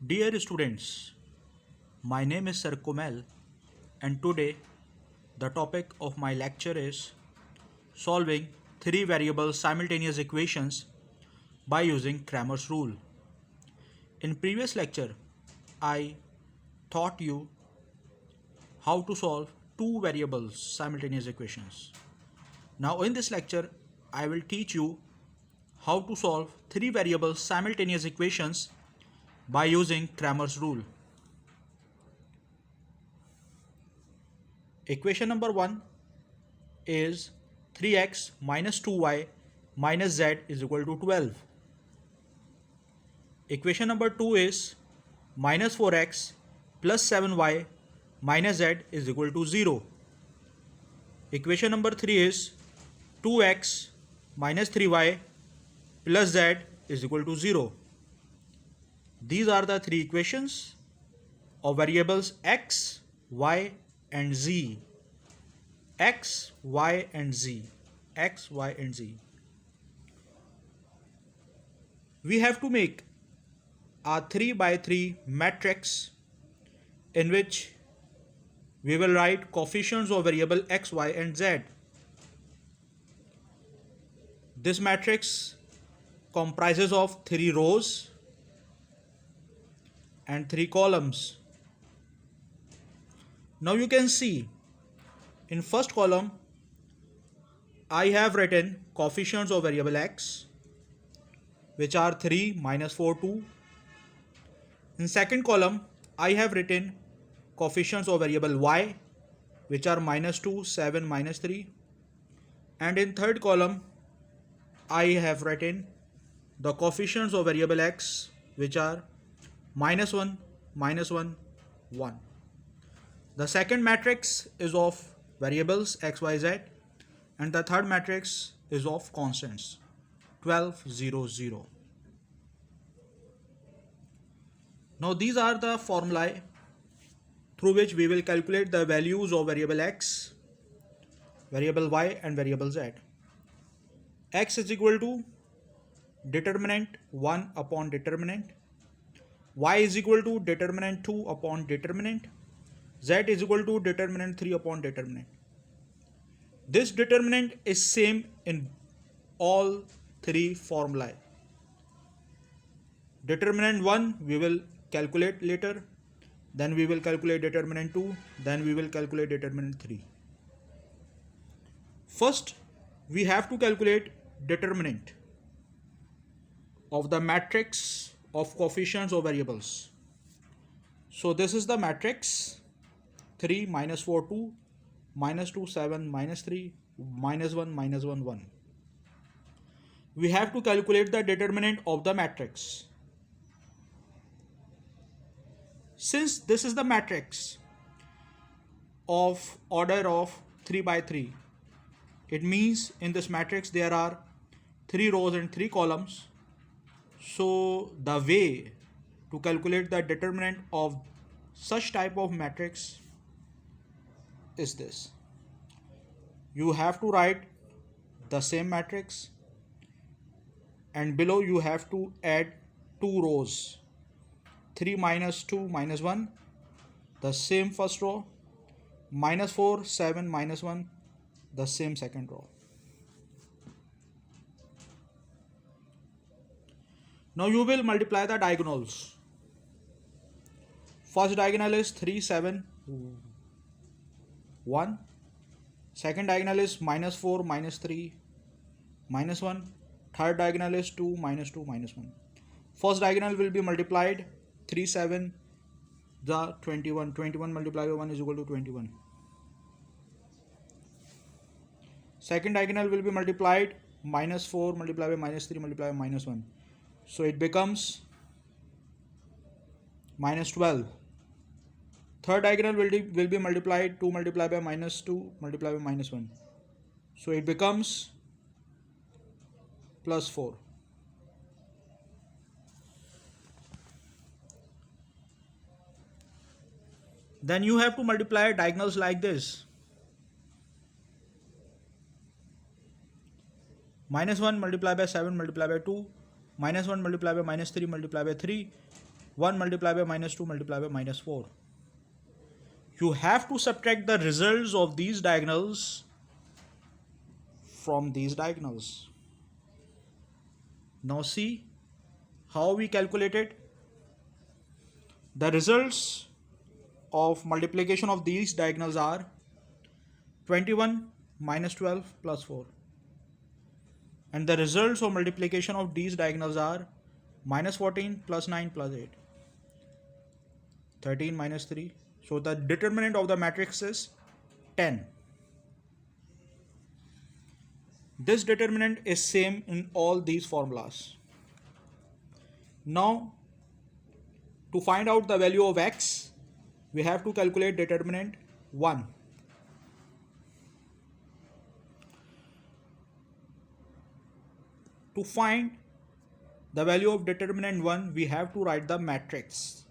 Dear students, my name is Sir Kumel, and today the topic of my lecture is solving three variable simultaneous equations by using Cramer's rule. In previous lecture, I taught you how to solve two variables simultaneous equations. Now in this lecture, I will teach you how to solve three variable simultaneous equations by using Cramer's rule. Equation number 1 is 3x minus 2y minus z is equal to 12. Equation number 2 is minus 4x plus 7y minus z is equal to 0. Equation number 3 is 2x minus 3y plus z is equal to 0. These are the three equations of variables x, y and z. X, y and z. X, y and z. We have to make a 3 by 3 matrix in which we will write coefficients of variable x, y and z. This matrix comprises of 3 rows and 3 columns. Now you can see in first column I have written coefficients of variable x, which are 3, minus 4, 2. In second column I have written coefficients of variable y, which are minus 2, 7, minus 3. And in third column I have written the coefficients of variable x, which are minus 1, minus 1, 1. The second matrix is of variables x, y, z, and the third matrix is of constants 12, 0, 0. Now these are the formulae through which we will calculate the values of variable x, variable y and variable z. X is equal to determinant 1 upon determinant, y is equal to determinant 2 upon determinant, z is equal to determinant 3 upon determinant. This determinant is same in all three formulae. Determinant 1 we will calculate later, then we will calculate determinant 2, then we will calculate determinant 3. First, we have to calculate determinant of the matrix of coefficients of variables. So this is the matrix 3, minus 4, 2, minus 2, 7, minus 3, minus 1, minus 1, 1. We have to calculate the determinant of the matrix. Since this is the matrix of order of 3 by 3, it means in this matrix there are 3 rows and 3 columns. So the way to calculate the determinant of such type of matrix is this. You have to write the same matrix and below you have to add 2 rows, 3 minus 2 minus 1, the same first row, minus 4, 7 minus 1, the same second row. Now you will multiply the diagonals. First diagonal is 3, 7, 1. Second diagonal is minus 4, minus 3, minus 1. Third diagonal is 2, minus 2, minus 1. First diagonal will be multiplied 3, 7, the 21. 21 multiplied by 1 is equal to 21. Second diagonal will be multiplied minus 4 multiplied by minus 3 multiplied by minus 1. So it becomes minus 12. Third diagonal will be multiplied 2 multiplied by minus 2 multiplied by minus 1. So it becomes plus 4. Then you have to multiply diagonals like this. Minus 1 multiplied by 7 multiplied by 2, minus 1 multiplied by minus 3 multiplied by 3, 1 multiplied by minus 2 multiplied by minus 4. You have to subtract the results of these diagonals from these diagonals. Now see how we calculate it. The results of multiplication of these diagonals are 21 minus 12 plus 4. And the results of multiplication of these diagonals are minus 14 plus 9 plus 8. 13 minus 3. So the determinant of the matrix is 10. This determinant is same in all these formulas. Now, to find out the value of x, we have to calculate determinant 1. To find the value of determinant 1, we have to write the matrix.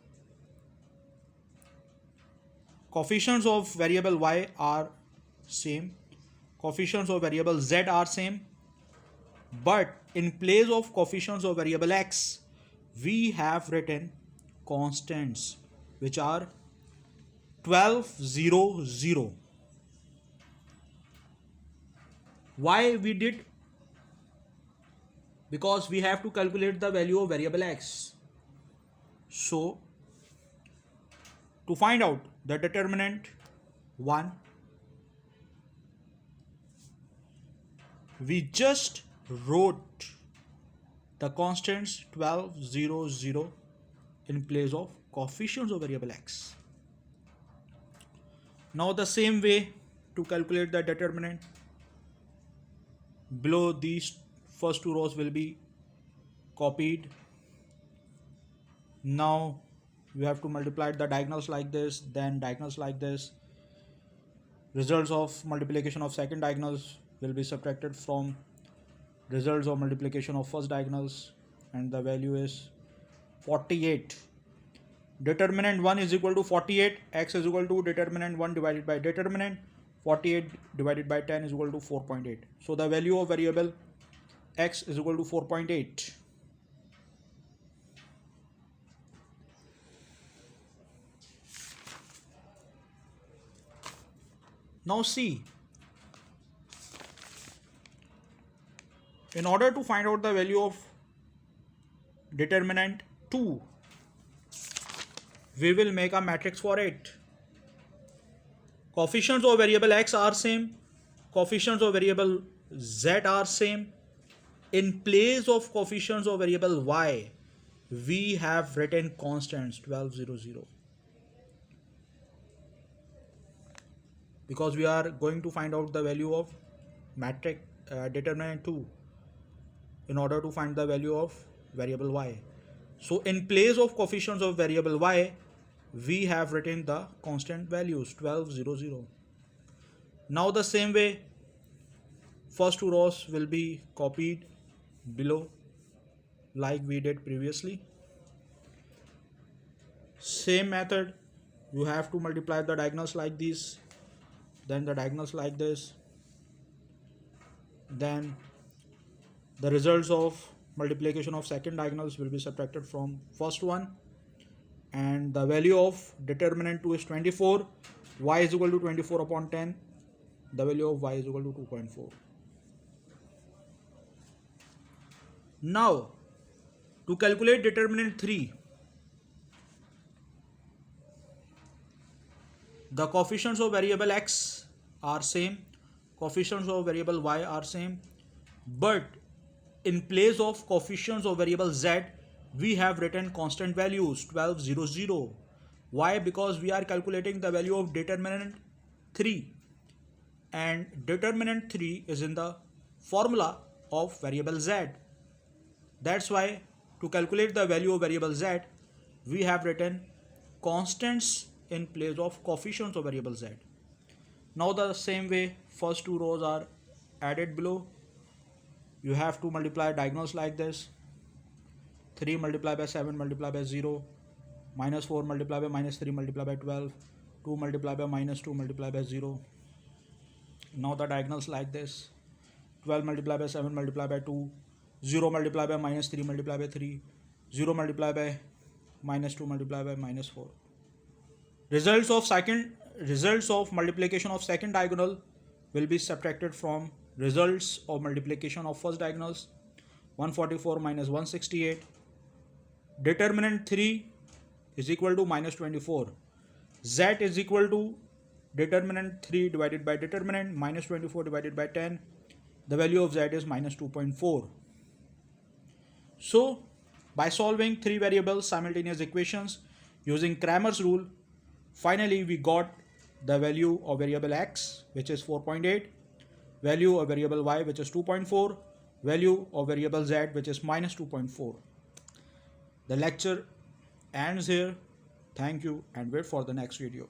Coefficients of variable y are same. Coefficients of variable z are same. But in place of coefficients of variable x, we have written constants which are 12, 0, 0. Why we did? Because we have to calculate the value of variable x. So, to find out the determinant 1, we just wrote the constants 12, 0, 0 in place of coefficients of variable x. Now the same way to calculate the determinant, below these first two rows will be copied. Now we have to multiply the diagonals like this, then diagonals like this. Results of multiplication of second diagonals will be subtracted from results of multiplication of first diagonals, and the value is 48. Determinant 1 is equal to 48. X is equal to determinant 1 divided by determinant 48 divided by 10 is equal to 4.8. So the value of variable x is equal to 4.8. Now see, in order to find out the value of determinant 2, we will make a matrix for it. Coefficients of variable x are same. Coefficients of variable z are same. In place of coefficients of variable y, we have written constants 12, 0, 0. Because we are going to find out the value of matrix determinant 2 in order to find the value of variable y. So in place of coefficients of variable y, we have written the constant values 12, 0, 0. Now the same way, first two rows will be copied below like we did previously. Same method, you have to multiply the diagonals like this, then the diagonals like this, then the results of multiplication of second diagonals will be subtracted from first one, and the value of determinant 2 is 24. Y is equal to 24 upon 10. The value of y is equal to 2.4. Now, to calculate determinant 3, the coefficients of variable x are same, coefficients of variable y are same, but in place of coefficients of variable z, we have written constant values 12, 0, 0. Why? Because we are calculating the value of determinant 3, and determinant 3 is in the formula of variable z. That's why to calculate the value of variable z, we have written constants in place of coefficients of variable z. Now the same way, first two rows are added below. You have to multiply diagonals like this. 3 multiplied by 7 multiplied by 0, minus 4 multiplied by minus 3 multiplied by 12, 2 multiplied by minus 2 multiplied by 0. Now the diagonals like this. 12 multiplied by 7 multiplied by 2, 0 multiplied by minus 3 multiplied by 3, 0 multiplied by minus 2 multiplied by minus 4. Results of multiplication of second diagonal will be subtracted from results of multiplication of first diagonals. 144 minus 168. Determinant 3 is equal to minus 24. Z is equal to determinant 3 divided by determinant minus 24 divided by 10. The value of Z is minus 2.4. So, by solving three variable simultaneous equations using Cramer's rule, finally we got the value of variable x, which is 4.8, value of variable y, which is 2.4, value of variable z, which is minus 2.4. The lecture ends here. Thank you and wait for the next video.